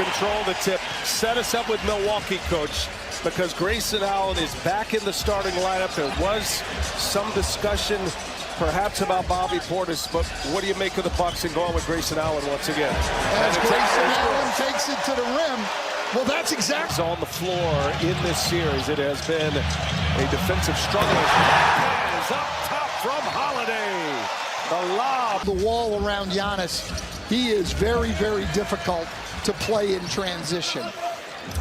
control the tip. Set us up with Milwaukee, coach, because Grayson Allen is back in the starting lineup. There was some discussion perhaps about Bobby Portis, but what do you make of the Bucks and going with Grayson Allen once again? As Grayson Allen takes it to the rim. Well, that's exactly on the floor in this series. It has been a defensive struggle. Is up top from Holiday. The lob. The wall around Giannis. He is very, very difficult to play in transition.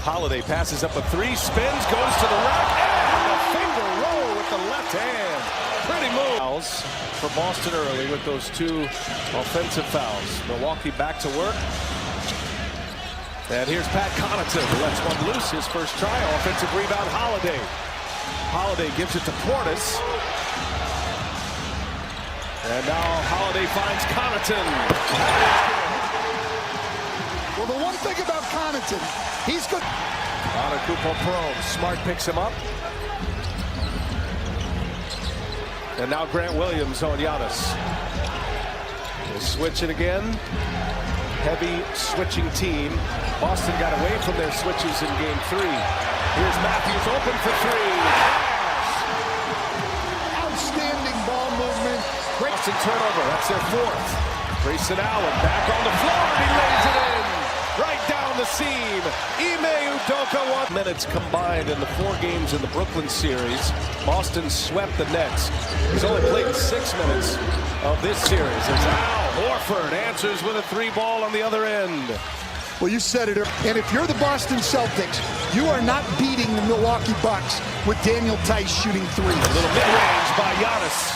Holiday passes up a three, spins, goes to the rack, and a finger roll with the left hand. Pretty move. Fouls for Boston early with those two offensive fouls. Milwaukee back to work. And here's Pat Connaughton, who lets one loose, his first try. Offensive rebound, Holiday. Holiday gives it to Portis. And now Holiday finds Connaughton. Well, the one thing about Connaughton, he's good. Antetokounmpo prone. Smart picks him up. And now Grant Williams on Giannis. We'll switch it again. Heavy switching team. Boston got away from their switches in game 3. Here's Matthews open for three. Outstanding ball movement. Boston turnover. That's their fourth. Grayson Allen back on the floor and he lays it in. Right down the seam. Ime Udoka 1 minutes combined in the 4 games in the Brooklyn series. Boston swept the Nets. He's only played in 6 minutes of this series. As Al Horford answers with a 3-ball on the other end. Well, you said it. And if you're the Boston Celtics, you are not beating the Milwaukee Bucks with Daniel Tice shooting threes. A little mid-range by Giannis.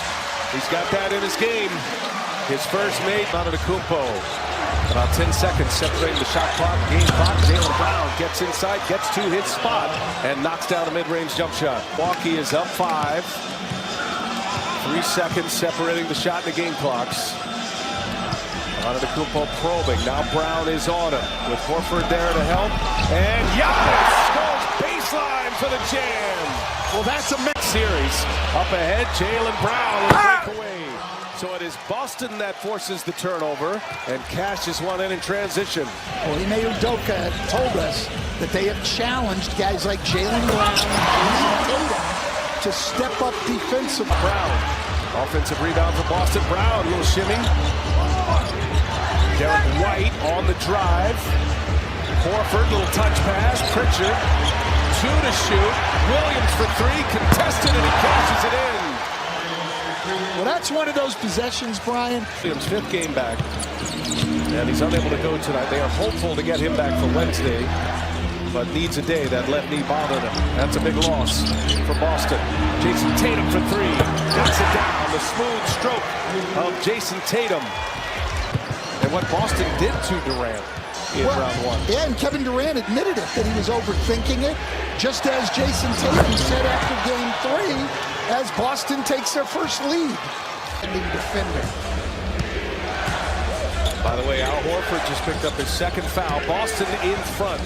He's got that in his game. His first made Antetokounmpo. About 10 seconds separating the shot clock, game clock. Jaylen Brown gets inside, gets to his spot, and knocks down a mid-range jump shot. Milwaukee is up 5. 3 seconds separating the shot and the game clocks. Antetokounmpo probing. Now Brown is on him with Horford there to help. And Giannis goes baseline for the jam. Well, that's a series. Up ahead, Jaylen Brown will break away. So it is Boston that forces the turnover and cashes one in transition. Well, Ime Udoka told us that they have challenged guys like Jaylen Brown and Tatum to step up defensive. Brown, offensive rebound for Boston. Brown, little shimmy. Derek White on the drive. Horford, little touch pass. Pritchard, 2 to shoot. Williams for 3, contested, and he cashes it in. Well, that's one of those possessions, Brian. Williams' 5th game back, and he's unable to go tonight. They are hopeful to get him back for Wednesday, but needs a day. That left knee bothered him. That's a big loss for Boston. Jason Tatum for 3. Gets it down. The smooth stroke of Jason Tatum. And what Boston did to Durant in round 1. Yeah, and Kevin Durant admitted it, that he was overthinking it, just as Jason Tatum said after game 3, as Boston takes their first lead. Defender. By the way, Al Horford just picked up his 2nd foul. Boston in front.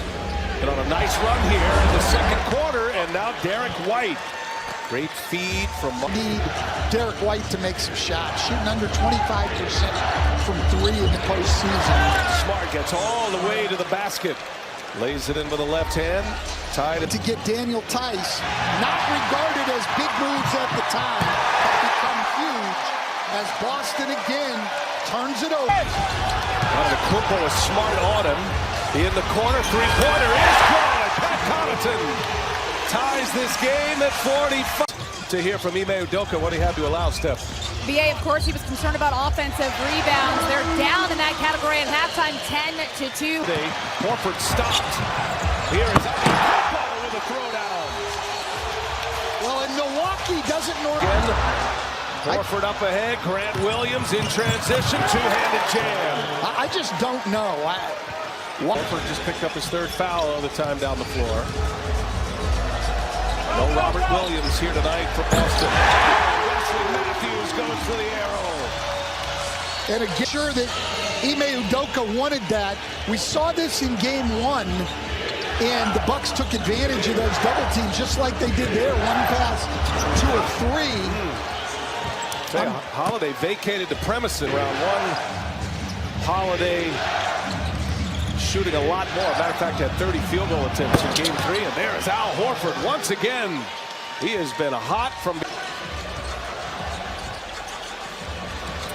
And on a nice run here in the 2nd quarter, and now Derek White. Great feed from... Need Derek White to make some shots. Shooting under 25% from 3 in the postseason. Smart gets all the way to the basket. Lays it in with the left hand. Tied it to get Daniel Tice, not regarded as big moves at the time, have become huge as Boston again turns it over. Antetokounmpo is smart on him. In the corner, 3-pointer is good. Pat Connaughton ties this game at 45. To hear from Ime Udoka, what he had to allow, Steph. BA, of course, he was concerned about offensive rebounds. They're down in that category at halftime, 10-2. Horford stopped. Here is Antetokounmpo with a throwdown. Well, and Milwaukee doesn't normally. Horford up ahead. Grant Williams in transition. Two-handed jam. I just don't know. Horford just picked up his 3rd foul all the time down the floor. No Robert Williams here tonight for Boston. Wesley Matthews goes for the arrow. And again, sure that Ime Udoka wanted that. We saw this in game 1, and the Bucks took advantage of those double teams just like they did there. 1 pass, 2 or 3. Holiday vacated the premise in round 1. Holiday shooting a lot more. Matter of fact, had 30 field goal attempts in game 3. And there is Al Horford once again. He has been hot from...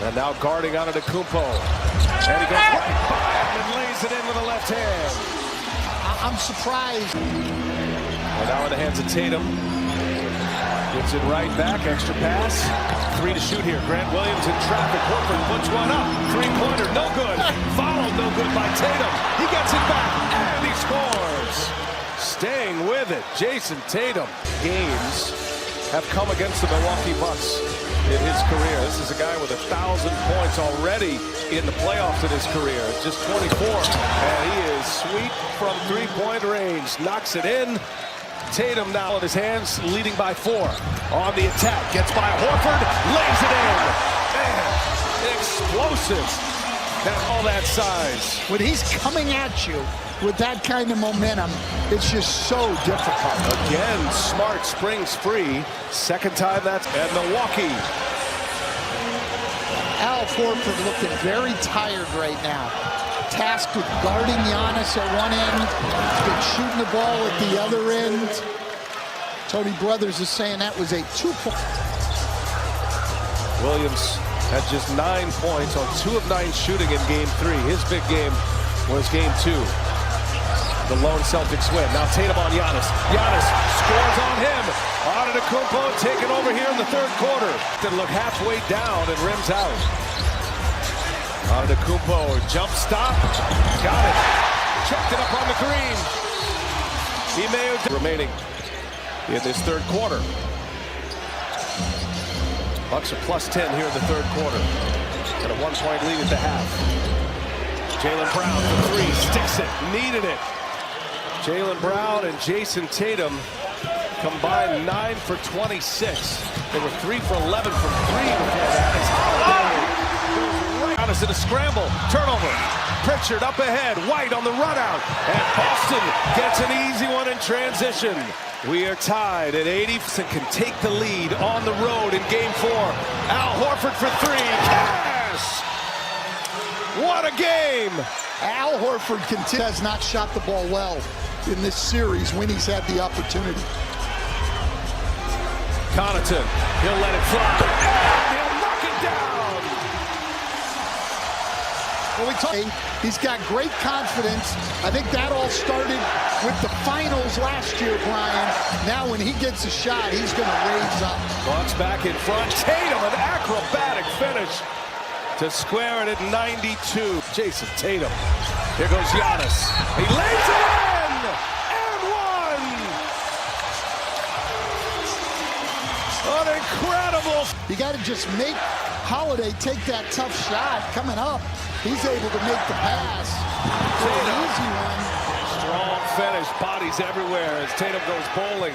And now guarding out of the Kumpo. And he goes right by him and lays it in with the left hand. I'm surprised. And now in the hands of Tatum. Gets it right back, extra pass. 3 to shoot here. Grant Williams in traffic. Horford puts one up. 3-pointer, no good. Fouled, no good by Tatum. He gets it back, and he scores. Staying with it, Jason Tatum. Games have come against the Milwaukee Bucks in his career. This is a guy with 1,000 points already in the playoffs in his career. Just 24, and he is sweet from 3-point range. Knocks it in. Tatum now in his hands, leading by 4. On the attack, gets by Horford, lays it in. Man, explosive. That's all that size. When he's coming at you with that kind of momentum, it's just so difficult. Again, Smart springs free. Second time that's at Milwaukee. Al Horford looking very tired right now. Tasked with guarding Giannis at one end, been shooting the ball at the other end. Tony Brothers is saying that was a 2-point. Williams had just 9 points on 2 of 9 shooting in game 3. His big game was game 2. The lone Celtics win. Now Tatum on Giannis. Giannis scores on him. Antetokounmpo taking over here in the 3rd quarter. Then look halfway down and rims out. Antetokounmpo, jump stop, got it, checked it up on the green. Remaining in this 3rd quarter. Bucks are +10 here in the 3rd quarter. And a 1-point lead at the half. Jaylen Brown for 3, sticks it, needed it. Jaylen Brown and Jason Tatum combined 9 for 26. They were 3 for 11 from 3 before that. It's Holiday. Giannis in a scramble, turnover. Pritchard up ahead, White on the run out. And Boston gets an easy one in transition. We are tied at 80 and can take the lead on the road in game 4. Al Horford for 3, cash! What a game! Al Horford has not shot the ball well in this series when he's had the opportunity. Connaughton, he'll let it fly. And he'll knock it down! Well, he's got great confidence. I think that all started with the finals last year, Brian. Now when he gets a shot, he's going to raise up. Bucks back in front. Tatum, an acrobatic finish to square it at 92. Jason Tatum. Here goes Giannis. He lays it in! And one! An incredible... You got to just make Holiday take that tough shot coming up. He's able to make the pass. An easy one. Strong finish, bodies everywhere as Tatum goes bowling.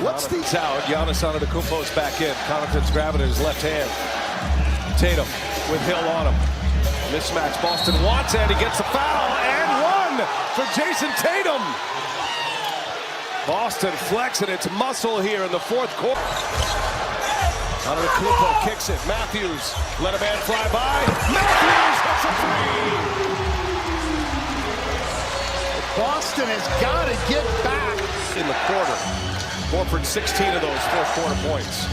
What's the out? Giannis Antetokounmpo's back in. Connaughton's grabbing it in his left hand. Tatum with Hill on him. Mismatch. Boston wants it. He gets a foul and 1 for Jason Tatum. Boston flexing its muscle here in the 4th quarter. Antetokounmpo kicks it. Matthews let a man fly by. Matthews hits a 3. Boston has got to get back In the quarter. Horford 16 of those 4th quarter points.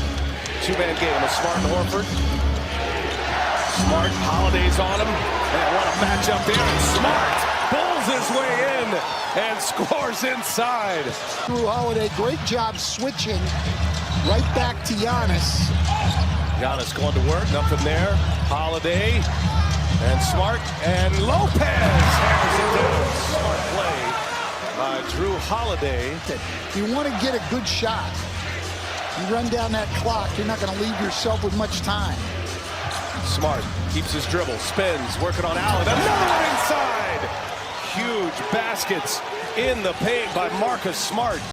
2-man game with Smart and Horford. Smart, Holiday's on him. And what a matchup there. And Smart pulls his way in and scores inside. Drew Holiday, great job switching right back to Giannis. Giannis going to work, nothing there. Holiday and Smart and Lopez hammers it down. Smart play by Drew Holiday. You want to get a good shot. You run down that clock, you're not going to leave yourself with much time. Smart keeps his dribble, spins, working on Allen. Another one inside. Huge baskets in the paint by Marcus Smart.